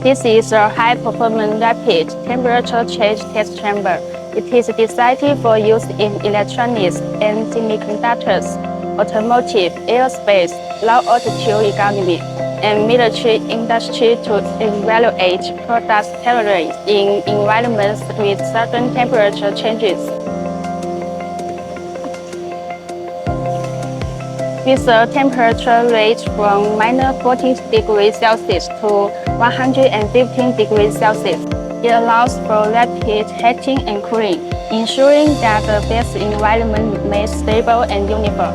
This is a high-performance rapid temperature change test chamber. It is designed for use in electronics and semiconductors, automotive, aerospace, low-altitude economy, and military industry to evaluate product tolerance in environments with sudden temperature changes. With a temperature range from -40 degrees Celsius to 115 degrees Celsius, it allows for rapid heating and cooling, ensuring that the base environment remains stable and uniform.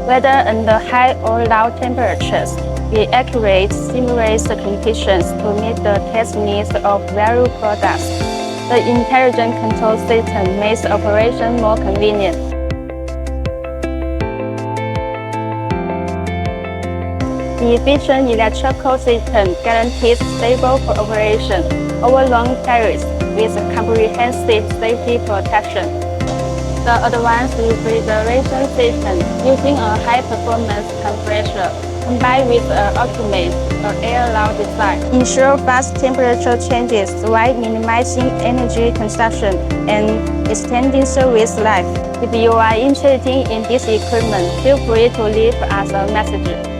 Whether under high or low temperatures, it accurately simulates the conditions to meet the test needs of various products. The intelligent control system makes operation more convenient. The efficient electrical system guarantees stable operation over long periods with comprehensive safety protection. The advanced refrigeration system, using a high-performance compressor combined with an ultimate air-loud design, ensure fast temperature changes while minimizing energy consumption and extending service life. If you are interested in this equipment, feel free to leave us a message.